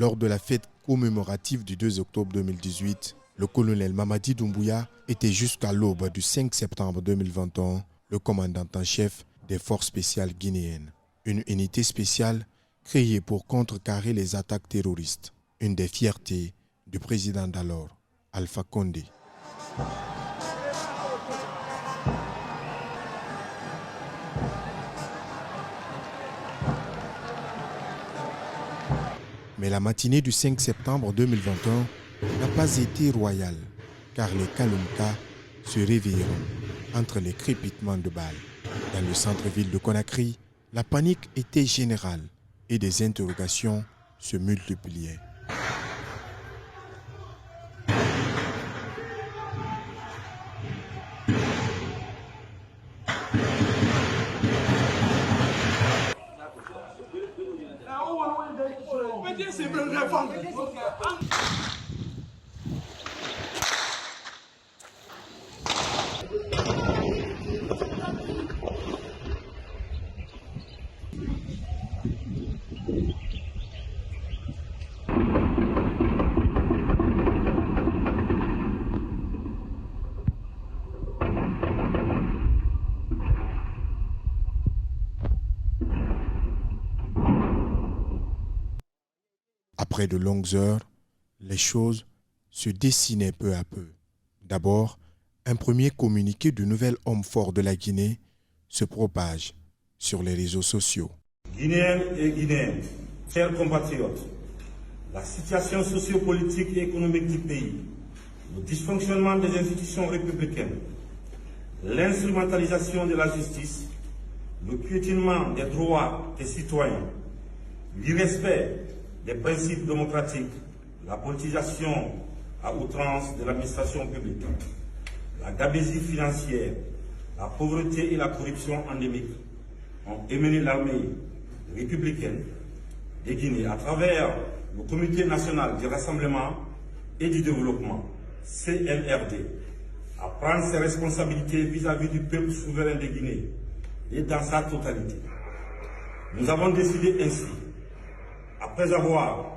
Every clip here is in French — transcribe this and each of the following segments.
Lors de la fête commémorative du 2 octobre 2018, le colonel Mamadi Doumbouya était jusqu'à l'aube du 5 septembre 2021 le commandant en chef des forces spéciales guinéennes. Une unité spéciale créée pour contrecarrer les attaques terroristes. Une des fiertés du président d'alors, Alpha Condé. Mais la matinée du 5 septembre 2021 n'a pas été royale, car les Kalumka se réveilleront entre les crépitements de balles. Dans le centre-ville de Conakry, la panique était générale et des interrogations se multipliaient. Après de longues heures, les choses se dessinaient peu à peu. D'abord, un premier communiqué du nouvel homme fort de la Guinée se propage sur les réseaux sociaux. Guinéennes et Guinéens, chers compatriotes, la situation sociopolitique et économique du pays, le dysfonctionnement des institutions républicaines, l'instrumentalisation de la justice, le piétinement des droits des citoyens, l'irrespect des principes démocratiques, la politisation à outrance de l'administration publique, la gabegie financière, la pauvreté et la corruption endémique ont émené l'armée républicaine de Guinée à travers le Comité national du rassemblement et du développement, CNRD, à prendre ses responsabilités vis-à-vis du peuple souverain de Guinée et dans sa totalité. Nous avons décidé ainsi, après avoir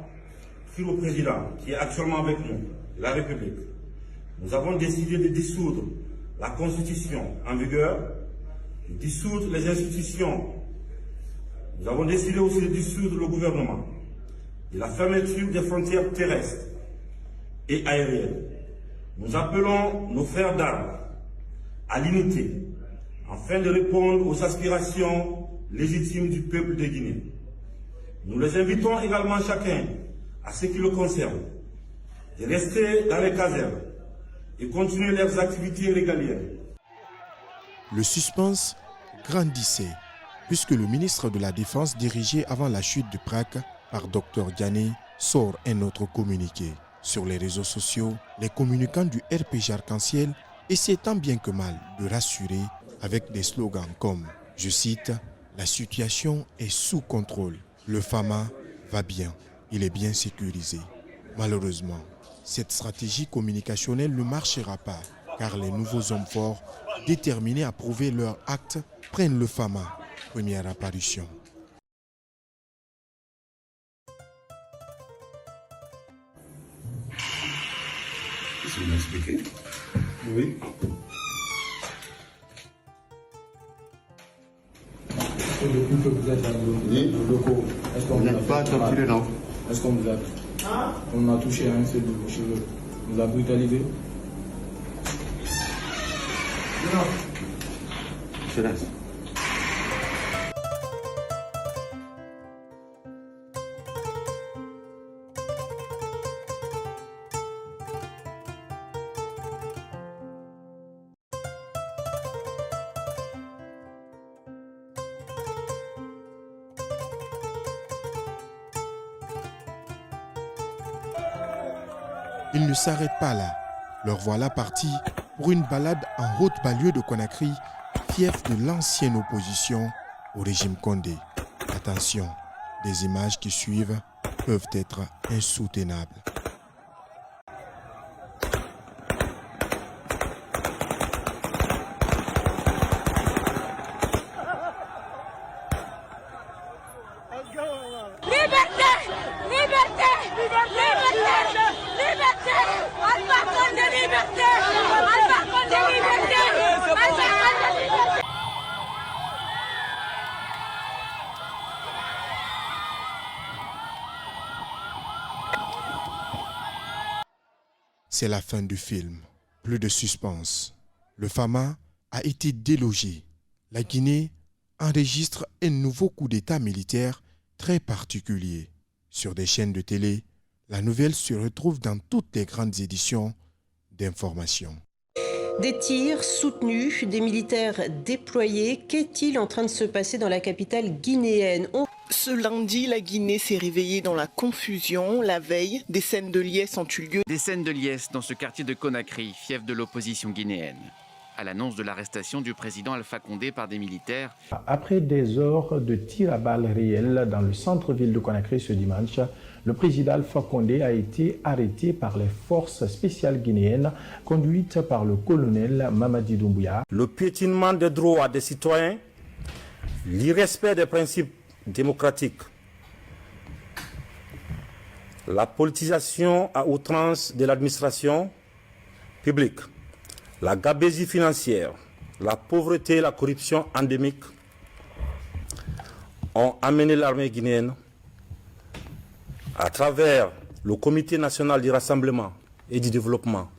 pris le président qui est actuellement avec nous, la République, nous avons décidé de dissoudre la Constitution en vigueur, de dissoudre les institutions. Nous avons décidé aussi de dissoudre le gouvernement, de la fermeture des frontières terrestres et aériennes. Nous appelons nos frères d'armes à l'unité afin de répondre aux aspirations légitimes du peuple de Guinée. Nous les invitons également chacun, à ce qui le concerne, de rester dans les casernes et continuer leurs activités régaliennes. Le suspense grandissait, puisque le ministre de la Défense, dirigé avant la chute du PRAC par Dr Diané, sort un autre communiqué. Sur les réseaux sociaux, les communicants du RPG Arc-en-Ciel essaient tant bien que mal de rassurer avec des slogans comme, je cite, « La situation est sous contrôle. Le FAMA va bien. Il est bien sécurisé. » Malheureusement, cette stratégie communicationnelle ne marchera pas, car les nouveaux hommes forts, déterminés à prouver leur acte, prennent le FAMA. Première apparition. Vous m'expliquez? Oui. Depuis que vous êtes dans le locaux, est-ce qu'on vous n'êtes pas torturé, non? Est-ce qu'on vous a... On a touché à un seul de vos cheveux. On vous a brutalisé? Non. Silence. Ils ne s'arrêtent pas là. Leur voilà partis pour une balade en haute banlieue de Conakry, fief de l'ancienne opposition au régime Condé. Attention, des images qui suivent peuvent être insoutenables. Liberté! Liberté! c'est la fin du film. Plus de suspense. Le Fama a été délogé. La Guinée enregistre un nouveau coup d'État militaire très particulier. Sur des chaînes de télé, la nouvelle se retrouve dans toutes les grandes éditions d'information. Des tirs soutenus, des militaires déployés. Qu'est-il en train de se passer dans la capitale guinéenne ? Ce lundi, la Guinée s'est réveillée dans la confusion. La veille, des scènes de liesse ont eu lieu. Des scènes de liesse dans ce quartier de Conakry, fief de l'opposition guinéenne. À l'annonce de l'arrestation du président Alpha Condé par des militaires. Après des heures de tirs à balles réelles dans le centre-ville de Conakry ce dimanche, le président Alpha Condé a été arrêté par les forces spéciales guinéennes conduites par le colonel Mamadi Doumbouya. Le piétinement des droits des citoyens, l'irrespect des principes démocratiques, la politisation à outrance de l'administration publique, la gabegie financière, la pauvreté et la corruption endémique ont amené l'armée guinéenne à travers le Comité national du rassemblement et du développement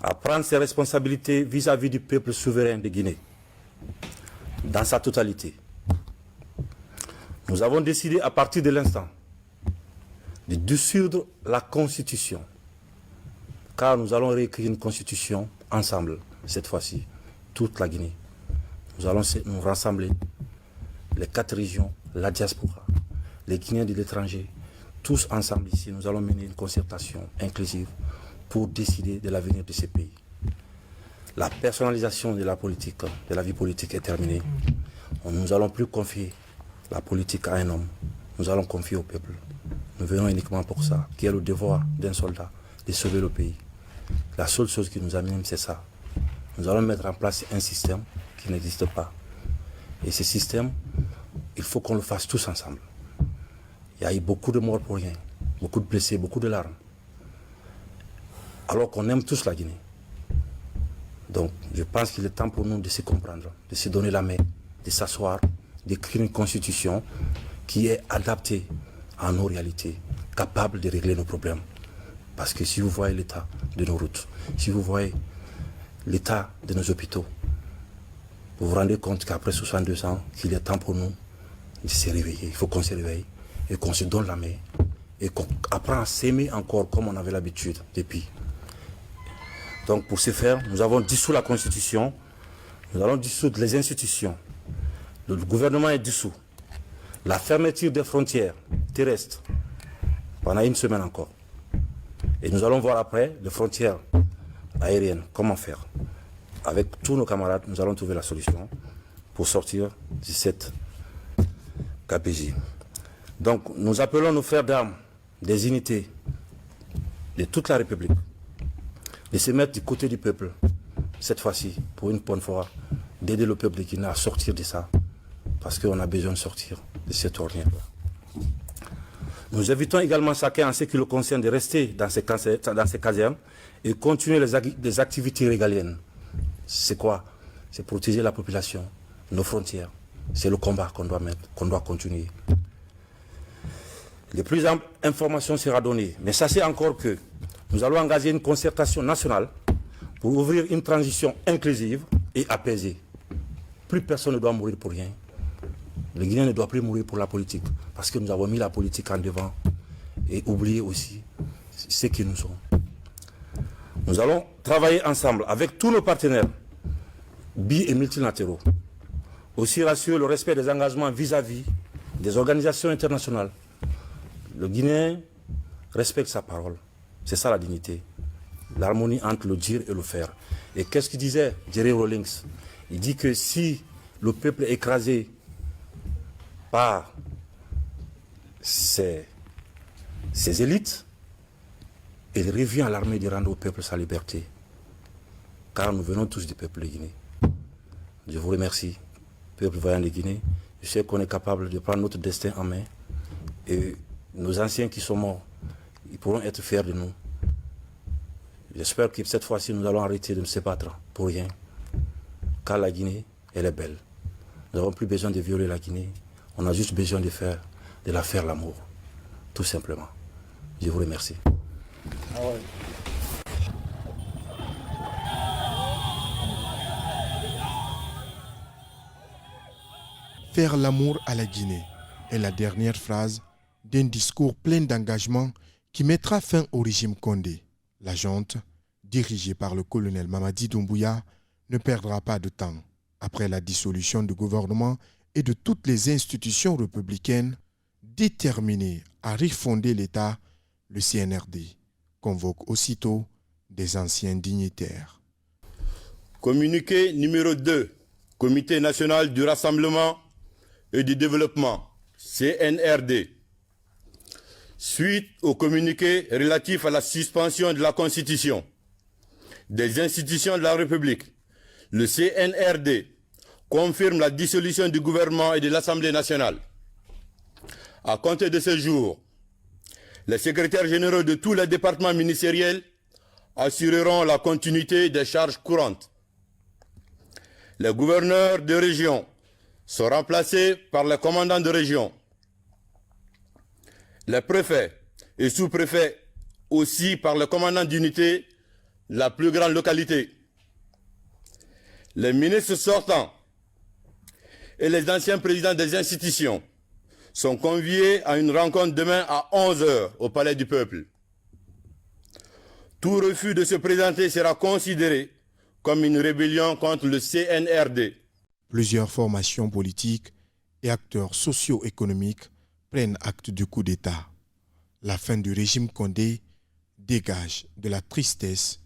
à prendre ses responsabilités vis-à-vis du peuple souverain de Guinée dans sa totalité. Nous avons décidé à partir de l'instant de dissoudre la Constitution, car nous allons réécrire une Constitution ensemble, cette fois-ci, toute la Guinée. Nous allons nous rassembler, les 4 régions, la diaspora, les Guinéens de l'étranger, tous ensemble ici, nous allons mener une concertation inclusive pour décider de l'avenir de ces pays. La personnalisation de la politique, de la vie politique est terminée. Nous n'allons plus confier la politique à un homme, nous allons confier au peuple. Nous venons uniquement pour ça, qui est le devoir d'un soldat, de sauver le pays. La seule chose qui nous amène, c'est ça. Nous allons mettre en place un système qui n'existe pas. Et ce système, il faut qu'on le fasse tous ensemble. Il y a eu beaucoup de morts pour rien, beaucoup de blessés, beaucoup de larmes. Alors qu'on aime tous la Guinée. Donc, je pense qu'il est temps pour nous de se comprendre, de se donner la main, de s'asseoir, d'écrire une constitution qui est adaptée à nos réalités, capable de régler nos problèmes. Parce que si vous voyez l'état de nos routes, si vous voyez l'état de nos hôpitaux, vous vous rendez compte qu'après 62 ans, qu'il est temps pour nous de se réveiller. Il faut qu'on se réveille et qu'on se donne la main et qu'on apprend à s'aimer encore comme on avait l'habitude depuis. Donc pour ce faire, nous avons dissous la Constitution, nous allons dissoudre les institutions. Le gouvernement est dissous. La fermeture des frontières terrestres pendant 1 semaine encore. Et nous allons voir après les frontières aériennes, comment faire. Avec tous nos camarades, nous allons trouver la solution pour sortir de cette KPJ. Donc nous appelons nos frères d'armes des unités de toute la République de se mettre du côté du peuple, cette fois-ci, pour une bonne fois, d'aider le peuple de Guinée à sortir de ça, parce qu'on a besoin de sortir de cette ornière-là. Nous invitons également chacun, en ce qui le concerne, de rester dans ces casernes et continuer les activités régaliennes. C'est quoi? C'est protéger la population, nos frontières. C'est le combat qu'on doit mettre, qu'on doit continuer. Les plus amples informations seront données. Mais sachez encore que nous allons engager une concertation nationale pour ouvrir une transition inclusive et apaisée. Plus personne ne doit mourir pour rien. Les Guinéens ne doivent plus mourir pour la politique, parce que nous avons mis la politique en devant et oublié aussi ce que nous sommes. Nous allons travailler ensemble avec tous nos partenaires, bi- et multilatéraux. Aussi rassurer le respect des engagements vis-à-vis des organisations internationales. Le Guinéen respecte sa parole. C'est ça la dignité. L'harmonie entre le dire et le faire. Et qu'est-ce qu'il disait Jerry Rawlings? Il dit que si le peuple est écrasé par ses élites, il revient à l'armée de rendre au peuple sa liberté. Car nous venons tous du peuple de Guinée. Je vous remercie, peuple voyant de Guinée. Je sais qu'on est capable de prendre notre destin en main. Et nos anciens qui sont morts, ils pourront être fiers de nous. J'espère que cette fois-ci, nous allons arrêter de se battre pour rien. Car la Guinée, elle est belle. Nous n'avons plus besoin de violer la Guinée. On a juste besoin de la faire l'amour. Tout simplement. Je vous remercie. Ah ouais. Faire l'amour à la Guinée est la dernière phrase d'un discours plein d'engagement qui mettra fin au régime Condé. La junte, dirigée par le colonel Mamadi Doumbouya, ne perdra pas de temps. Après la dissolution du gouvernement et de toutes les institutions républicaines, déterminées à refonder l'État, le CNRD convoque aussitôt des anciens dignitaires. Communiqué numéro 2, Comité national du rassemblement et du développement, CNRD. Suite au communiqué relatif à la suspension de la Constitution des institutions de la République, le CNRD confirme la dissolution du gouvernement et de l'Assemblée nationale. À compter de ce jour, les secrétaires généraux de tous les départements ministériels assureront la continuité des charges courantes. Les gouverneurs de région sont remplacés par les commandants de région. Les préfets et sous-préfets aussi par le commandant d'unité de la plus grande localité. Les ministres sortants et les anciens présidents des institutions sont conviés à une rencontre demain à 11h au Palais du Peuple. Tout refus de se présenter sera considéré comme une rébellion contre le CNRD. Plusieurs formations politiques et acteurs socio-économiques prennent acte du coup d'État. La fin du régime Condé dégage de la tristesse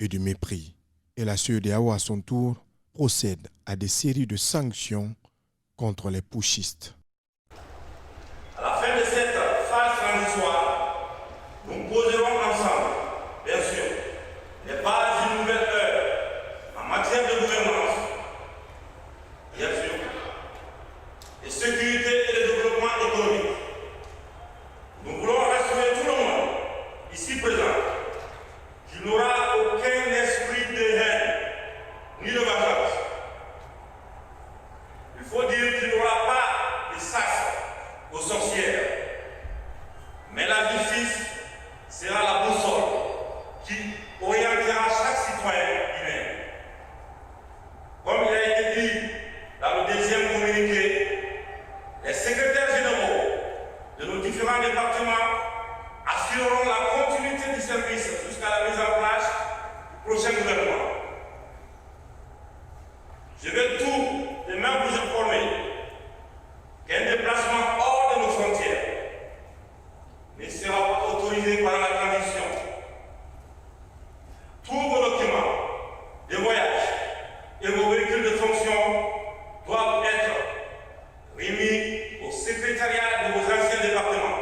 et du mépris. Et la CEDEAO, à son tour, procède à des séries de sanctions contre les putschistes. À la fin de cette phase transitoire, nous poserons ensemble, bien sûr, les bases d'une nouvelle ère en matière de gouvernance, bien sûr, de sécurité et de développement économique. Nous voulons rassurer tout le monde, ici présent, qu'il n'y aura aucun esprit de haine, ni de vengeance. Il faut dire qu'il n'y aura pas de sas aux sorcières. Mais la justice sera la boussole qui orientera chaque citoyen guinéen. Comme il a été dit dans le deuxième communiqué, les secrétaires généraux de nos différents départements assureront la continuité du service jusqu'à la mise en place du prochain gouvernement. Je vais tout de même vous informer qu'un déplacement hors de nos frontières ne sera pas autorisé par la transition. Tous vos documents de voyage et vos véhicules de fonction doivent être remis au secrétariat de vos anciens départements.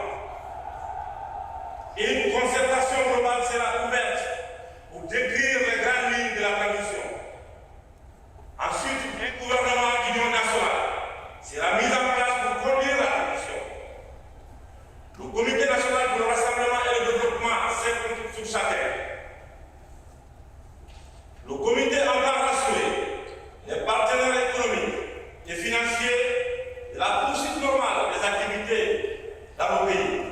Une concertation globale sera ouverte pour décrire les grandes lignes de la transition. Ensuite, un gouvernement d'union nationale sera mis en place pour conduire la transition. Le Comité national pour le rassemblement et le développement s'est sur chacun. Le comité entend rassurer les partenaires économiques et financiers de la poursuite normale des activités dans nos pays.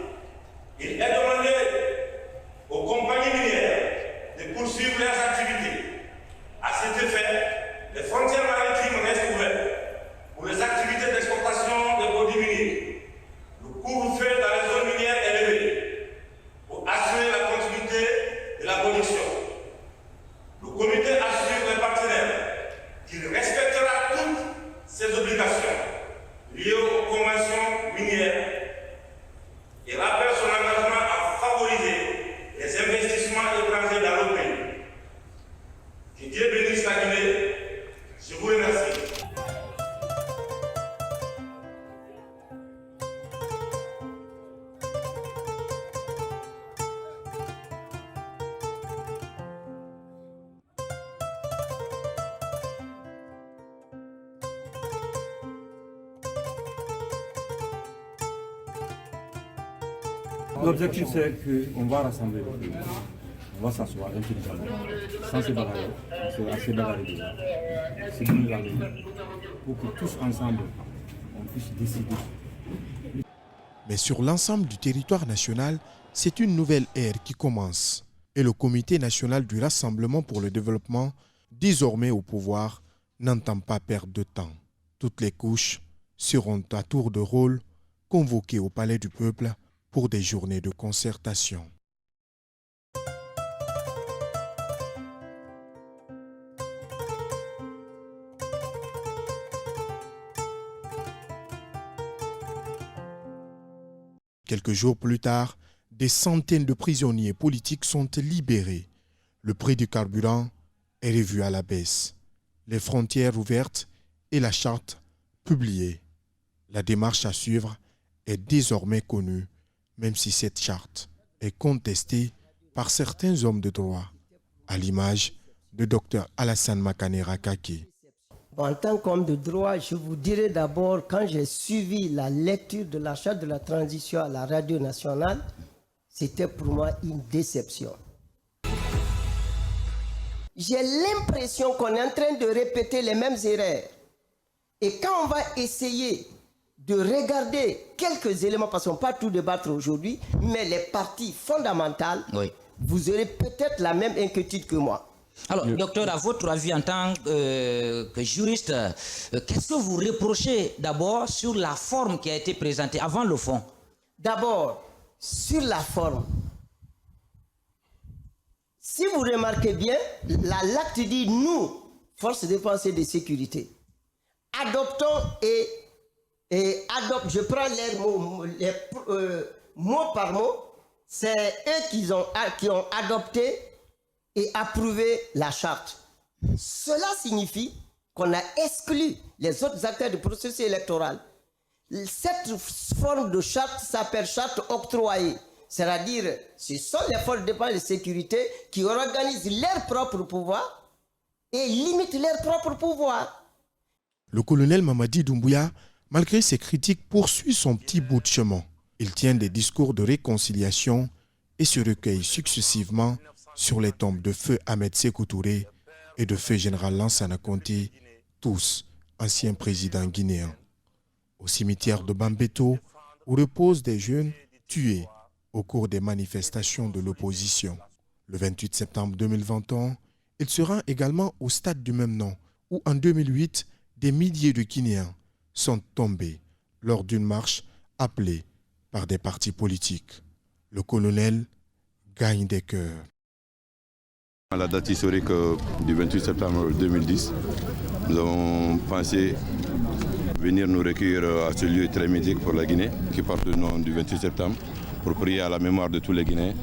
Il est demandé aux compagnies minières de poursuivre leurs activités. À cet effet, les frontières maritimes restent ouvertes pour les activités d'exportation de produits miniers. Le couvre-feu dans les zones minières est levé pour assurer la continuité de la production. Le comité assure les partenaires qu'il respectera toutes ses obligations liées aux conventions minières et rappelle son engagement à favoriser les investissements étrangers dans le pays. Que Dieu bénisse la Guinée. Je vous remercie. L'objectif, c'est qu'on va rassembler le pays. On va s'asseoir intelligemment, sans se bagarrer, assez bagarrer déjà. C'est nous la pour que tous ensemble, on puisse décider. Mais sur l'ensemble du territoire national, c'est une nouvelle ère qui commence. Et le Comité national du rassemblement pour le développement, désormais au pouvoir, n'entend pas perdre de temps. Toutes les couches seront à tour de rôle convoqués au Palais du Peuple pour des journées de concertation. Quelques jours plus tard, des centaines de prisonniers politiques sont libérés. Le prix du carburant est revu à la baisse. Les frontières ouvertes et la charte publiée. La démarche à suivre est désormais connue, même si cette charte est contestée par certains hommes de droit, à l'image de Dr Alassane Makane Rakake. En tant qu'homme de droit, je vous dirais d'abord, quand j'ai suivi la lecture de la charte de la transition à la radio nationale, c'était pour moi une déception. J'ai l'impression qu'on est en train de répéter les mêmes erreurs. Et quand on va essayer de regarder quelques éléments, parce qu'on ne peut pas tout débattre aujourd'hui, mais les parties fondamentales, oui, vous aurez peut-être la même inquiétude que moi. Alors, docteur, à votre avis, en tant que juriste, qu'est-ce que vous reprochez d'abord sur la forme qui a été présentée avant le fond? D'abord, sur la forme. Si vous remarquez bien, l'acte dit nous, forces de défense et de sécurité, adoptons et adopte. Je prends les mots, mot par mot, c'est eux qui ont adopté et approuvé la charte. Cela signifie qu'on a exclu les autres acteurs du processus électoral. Cette forme de charte s'appelle charte octroyée. C'est-à-dire, ce sont les forces de défense et de sécurité qui organisent leur propre pouvoir et limitent leur propre pouvoir. Le colonel Mamadi Doumbouya, malgré ses critiques, poursuit son petit bout de chemin. Il tient des discours de réconciliation et se recueille successivement sur les tombes de feu Ahmed Sékou Touré et de feu général Lansana Conté, tous anciens présidents guinéens. Au cimetière de Bambeto, où reposent des jeunes tués au cours des manifestations de l'opposition. Le 28 septembre 2021, il se rend également au stade du même nom, où en 2008, des milliers de Guinéens sont tombés lors d'une marche appelée par des partis politiques. Le colonel gagne des cœurs. À la date historique du 28 septembre 2010, nous avons pensé venir nous recueillir à ce lieu très mythique pour la Guinée, qui porte le nom du 28 septembre, pour prier à la mémoire de tous les Guinéens,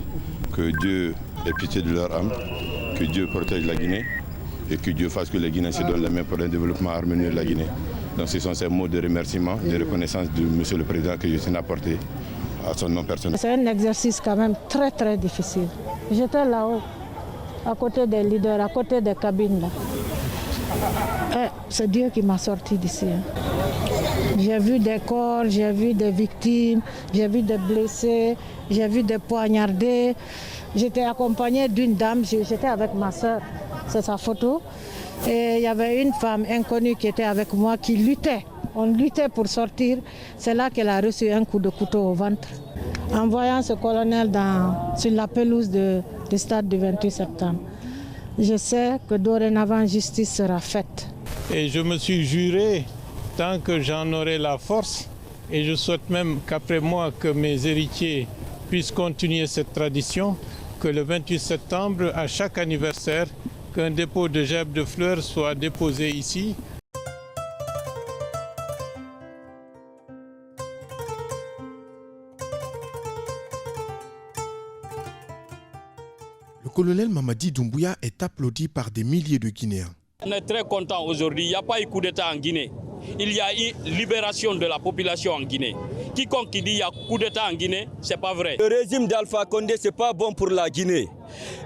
que Dieu ait pitié de leur âme, que Dieu protège la Guinée et que Dieu fasse que les Guinéens se donnent la main pour un développement harmonieux de la Guinée. Donc ce sont ces mots de remerciement, de reconnaissance de M. le Président que je tiens à apporter à son nom personnel. C'est un exercice quand même très très difficile. J'étais là-haut, à côté des leaders, à côté des cabines. C'est Dieu qui m'a sorti d'ici. J'ai vu des corps, j'ai vu des victimes, j'ai vu des blessés, j'ai vu des poignardés. J'étais accompagnée d'une dame, j'étais avec ma soeur, c'est sa photo. Et il y avait une femme inconnue qui était avec moi qui luttait. On luttait pour sortir. C'est là qu'elle a reçu un coup de couteau au ventre. En voyant ce colonel sur la pelouse du stade du 28 septembre, je sais que dorénavant justice sera faite. Et je me suis juré, tant que j'en aurai la force, et je souhaite même qu'après moi, que mes héritiers puissent continuer cette tradition, que le 28 septembre, à chaque anniversaire, qu'un dépôt de gerbes de fleurs soit déposé ici. Le colonel Mamadi Doumbouya est applaudi par des milliers de Guinéens. On est très content aujourd'hui, il n'y a pas eu coup d'État en Guinée. Il y a eu libération de la population en Guinée. Quiconque dit qu'il y a coup d'État en Guinée, ce n'est pas vrai. Le régime d'Alpha Condé, ce n'est pas bon pour la Guinée.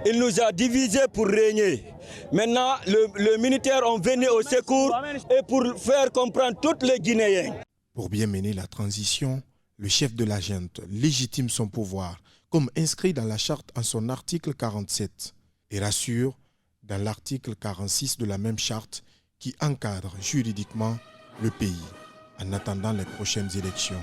Il nous a divisés pour régner. Maintenant, les militaires ont venu au secours et pour faire comprendre tous les Guinéens. Pour bien mener la transition, le chef de la junte légitime son pouvoir, comme inscrit dans la charte en son article 47, et rassure dans l'article 46 de la même charte qui encadre juridiquement le pays en attendant les prochaines élections.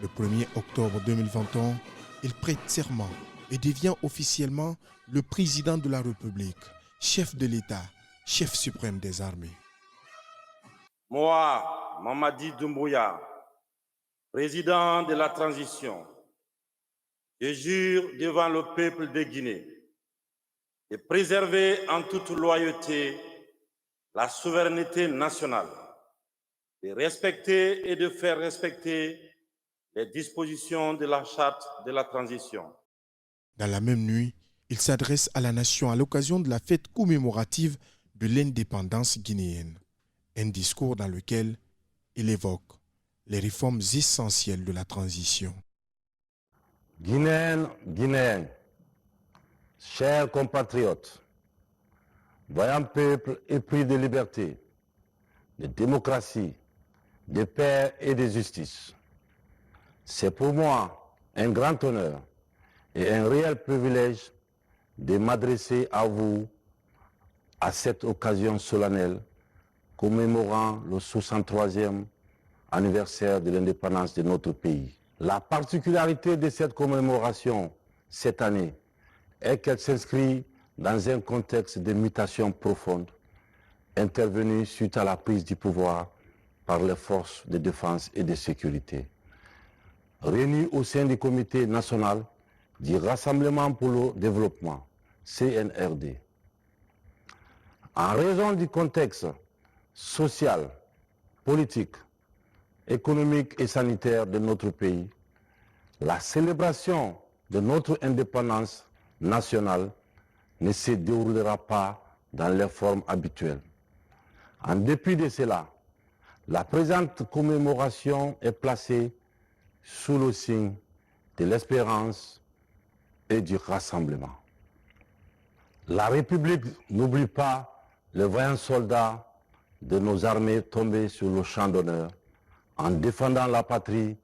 Le 1er octobre 2021, il prête serment et devient officiellement le président de la République, chef de l'État, chef suprême des armées. Moi, Mamadi Doumbouya, président de la transition, je jure devant le peuple de Guinée de préserver en toute loyauté la souveraineté nationale, de respecter et de faire respecter les dispositions de la charte de la transition. Dans la même nuit, il s'adresse à la nation à l'occasion de la fête commémorative de l'indépendance guinéenne. Un discours dans lequel il évoque les réformes essentielles de la transition. Guinéennes, Guinéens, chers compatriotes, voyant peuple épris de liberté, de démocratie, de paix et de justice, c'est pour moi un grand honneur et un réel privilège de m'adresser à vous à cette occasion solennelle commémorant le 63e anniversaire de l'indépendance de notre pays. La particularité de cette commémoration cette année est qu'elle s'inscrit dans un contexte de mutation profonde intervenue suite à la prise du pouvoir par les forces de défense et de sécurité. Réunies au sein du Comité national du Rassemblement pour le développement, CNRD. En raison du contexte social, politique, économique et sanitaire de notre pays, la célébration de notre indépendance nationale ne se déroulera pas dans les formes habituelles. En dépit de cela, la présente commémoration est placée sous le signe de l'espérance et du rassemblement. La République n'oublie pas les vaillants soldats de nos armées tombés sur le champ d'honneur en défendant la patrie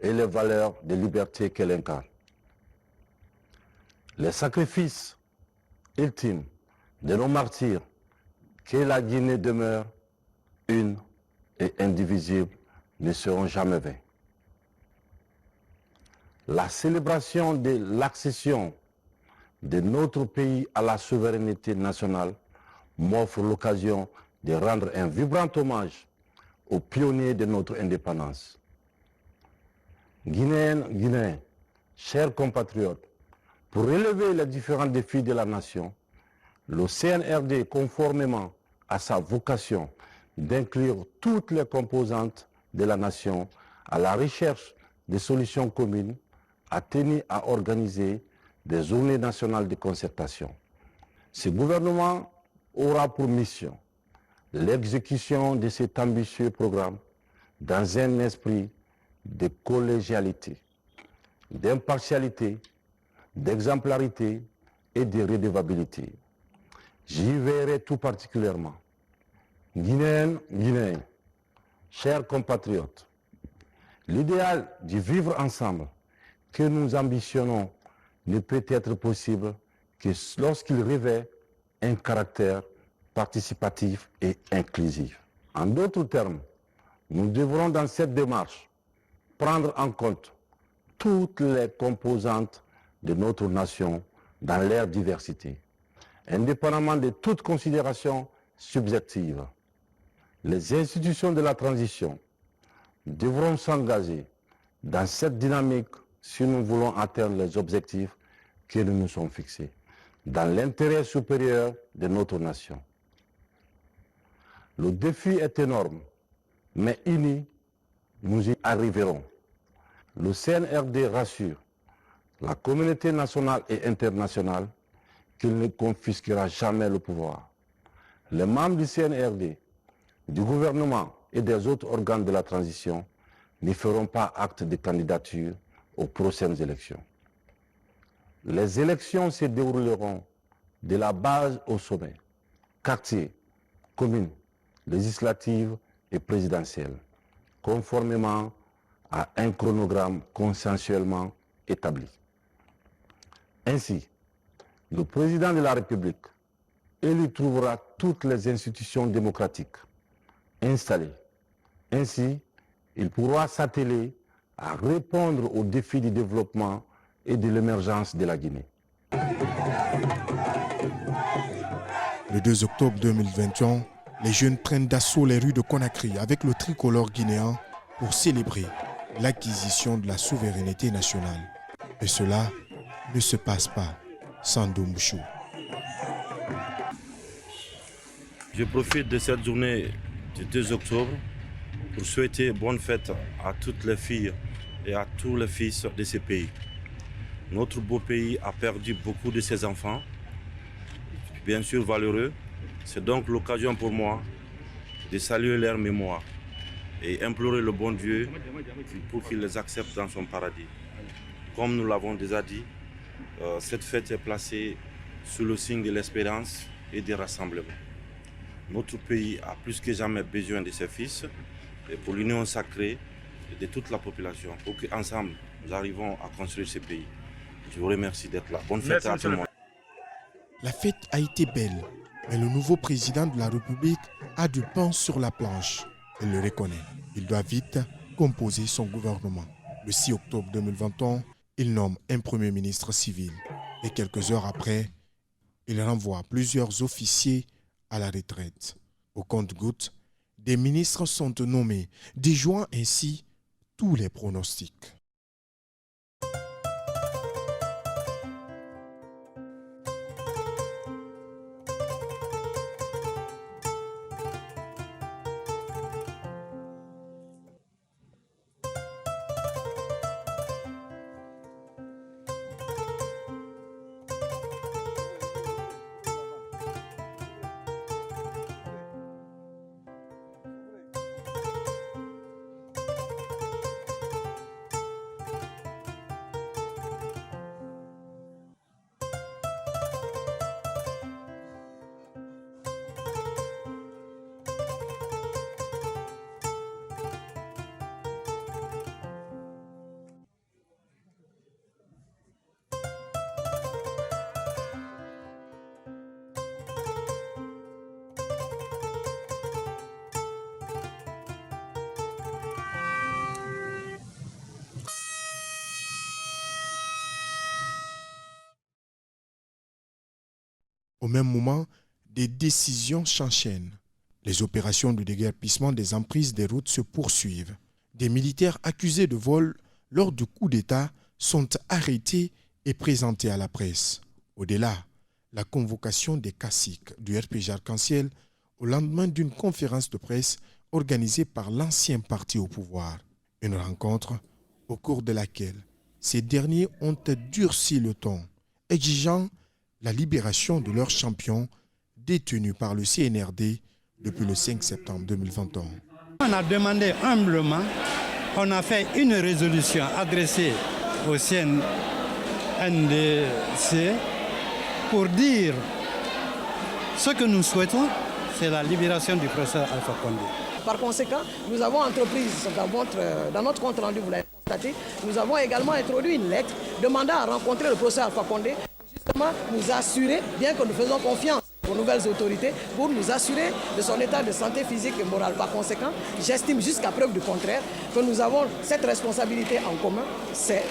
et les valeurs de liberté qu'elle incarne. Les sacrifices ultimes de nos martyrs, que la Guinée demeure une et indivisible, ne seront jamais vains. La célébration de l'accession de notre pays à la souveraineté nationale m'offre l'occasion de rendre un vibrant hommage aux pionniers de notre indépendance. Guinéennes, Guinéens, chers compatriotes, pour relever les différents défis de la nation, le CNRD, conformément à sa vocation d'inclure toutes les composantes de la nation à la recherche de solutions communes, a tenu à organiser des journées nationales de concertation. Ce gouvernement aura pour mission l'exécution de cet ambitieux programme dans un esprit de collégialité, d'impartialité, d'exemplarité et de redevabilité. J'y veillerai tout particulièrement. Guinéennes, Guinéens, chers compatriotes, l'idéal du vivre ensemble que nous ambitionnons ne peut être possible que lorsqu'il revêt un caractère participatif et inclusif. En d'autres termes, nous devrons dans cette démarche prendre en compte toutes les composantes de notre nation dans leur diversité, indépendamment de toute considération subjective. Les institutions de la transition devront s'engager dans cette dynamique si nous voulons atteindre les objectifs que nous nous sommes fixés, dans l'intérêt supérieur de notre nation. Le défi est énorme, mais unis, nous y arriverons. Le CNRD rassure la communauté nationale et internationale qu'il ne confisquera jamais le pouvoir. Les membres du CNRD, du gouvernement et des autres organes de la transition ne feront pas acte de candidature aux prochaines élections. Les élections se dérouleront de la base au sommet, quartier, commune, législative et présidentielle, conformément à un chronogramme consensuellement établi. Ainsi, le président de la République élu trouvera toutes les institutions démocratiques installées. Ainsi, il pourra s'atteler à répondre aux défis du développement et de l'émergence de la Guinée. Le 2 octobre 2021, Les jeunes prennent d'assaut les rues de Conakry avec le tricolore guinéen pour célébrer l'acquisition de la souveraineté nationale. Et cela ne se passe pas sans Doumbouchou. Je profite de cette journée du 2 octobre pour souhaiter bonne fête à toutes les filles et à tous les fils de ce pays. Notre beau pays a perdu beaucoup de ses enfants, bien sûr valeureux. C'est donc l'occasion pour moi de saluer leur mémoire et implorer le bon Dieu pour qu'il les accepte dans son paradis. Comme nous l'avons déjà dit, cette fête est placée sous le signe de l'espérance et du rassemblement. Notre pays a plus que jamais besoin de ses fils et pour l'union sacrée de toute la population, pour qu'ensemble nous arrivons à construire ce pays. Je vous remercie d'être là. Bonne fête à tout le monde. La fête a été belle, mais le nouveau président de la République a du pain sur la planche. Il le reconnaît. Il doit vite composer son gouvernement. Le 6 octobre 2021, il nomme un premier ministre civil. Et quelques heures après, il renvoie plusieurs officiers à la retraite. Au compte-gouttes, des ministres sont nommés, déjouant ainsi tous les pronostics. Au même moment, des décisions s'enchaînent. Les opérations de déguerpissement des emprises des routes se poursuivent. Des militaires accusés de vol lors du coup d'État sont arrêtés et présentés à la presse. Au-delà, la convocation des caciques du RPG Arc-en-Ciel au lendemain d'une conférence de presse organisée par l'ancien parti au pouvoir. Une rencontre au cours de laquelle ces derniers ont durci le ton, exigeant la libération de leurs champions détenus par le CNRD depuis le 5 septembre 2021. On a demandé humblement, on a fait une résolution adressée au CNDC pour dire ce que nous souhaitons, c'est la libération du professeur Alpha Condé. Par conséquent, nous avons entrepris, dans notre compte rendu, vous l'avez constaté, nous avons également introduit une lettre demandant à rencontrer le professeur Alpha Condé, justement nous assurer, bien que nous faisons confiance aux nouvelles autorités, pour nous assurer de son état de santé physique et morale. Par conséquent, j'estime jusqu'à preuve du contraire que nous avons cette responsabilité en commun. C'est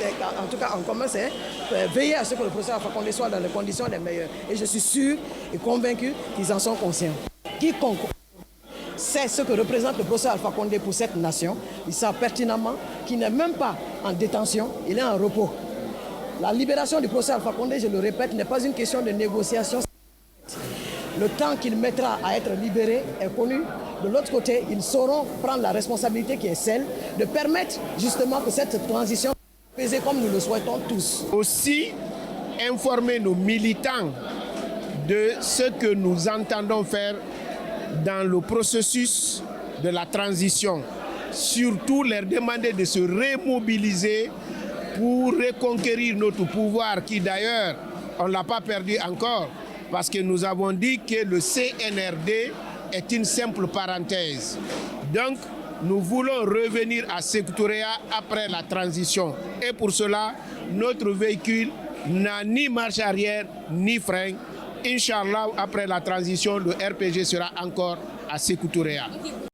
veiller à ce que le professeur Alpha Condé soit dans les conditions les meilleures. Et je suis sûr et convaincu qu'ils en sont conscients. Quiconque sait ce que représente le professeur Alpha Condé pour cette nation, il sait pertinemment qu'il n'est même pas en détention, il est en repos. La libération du professeur Alpha Condé, je le répète, n'est pas une question de négociation. Le temps qu'il mettra à être libéré est connu. De l'autre côté, ils sauront prendre la responsabilité qui est celle de permettre justement que cette transition soit apaisée comme nous le souhaitons tous. Aussi, informer nos militants de ce que nous entendons faire dans le processus de la transition. Surtout leur demander de se remobiliser pour reconquérir notre pouvoir qui d'ailleurs, on ne l'a pas perdu encore parce que nous avons dit que le CNRD est une simple parenthèse. Donc, nous voulons revenir à Sékou Touré après la transition. Et pour cela, notre véhicule n'a ni marche arrière ni frein. Inch'Allah, après la transition, le RPG sera encore à Sékou Touré.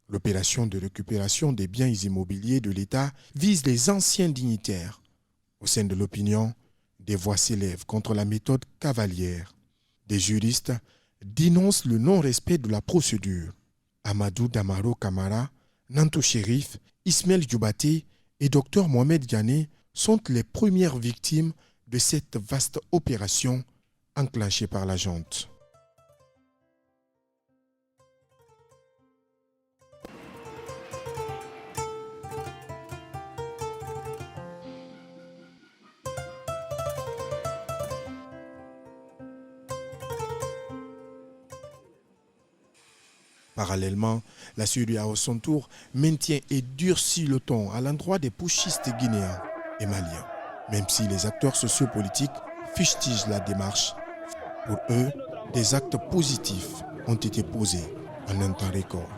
L'opération de récupération des biens immobiliers de l'État vise les anciens dignitaires. Au sein de l'opinion, des voix s'élèvent contre la méthode cavalière. Des juristes dénoncent le non-respect de la procédure. Amadou Damaro Kamara, Nanto Chérif, Ismaël Djoubaté et Dr Mohamed Diané sont les premières victimes de cette vaste opération enclenchée par la junte. Parallèlement, la CEDEAO à son tour maintient et durcit le ton à l'endroit des putschistes guinéens et maliens. Même si les acteurs sociopolitiques fustigent la démarche, pour eux, des actes positifs ont été posés en un temps record.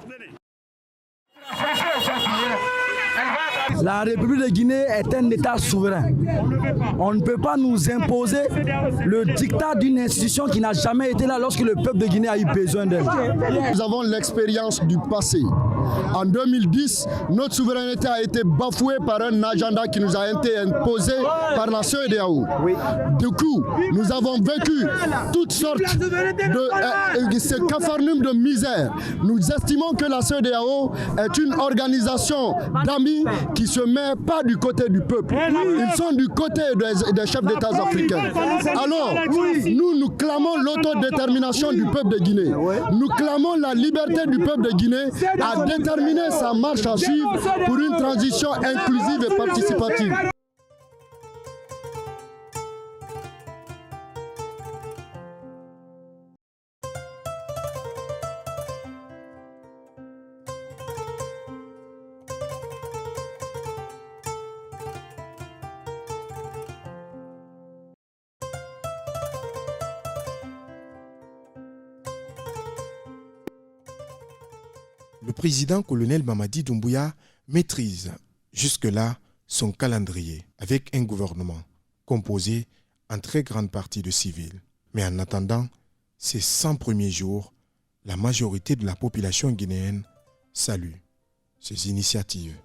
La République de Guinée est un État souverain. On ne peut pas nous imposer le dictat d'une institution qui n'a jamais été là lorsque le peuple de Guinée a eu besoin d'elle. Nous avons l'expérience du passé. En 2010, notre souveraineté a été bafouée par un agenda qui nous a été imposé par la CEDEAO. Du coup, nous avons vécu toutes sortes de ce capharnaüm de misère. Nous estimons que la CEDEAO est une organisation d'amis qui ne se met pas du côté du peuple. Ils sont du côté des chefs d'État africains. Alors, nous clamons l'autodétermination du peuple de Guinée. Nous clamons la liberté du peuple de Guinée à déterminer sa marche à suivre pour une transition inclusive et participative. Le président colonel Mamadi Doumbouya maîtrise jusque-là son calendrier avec un gouvernement composé en très grande partie de civils. Mais en attendant ces 100 premiers jours, la majorité de la population guinéenne salue ces initiatives.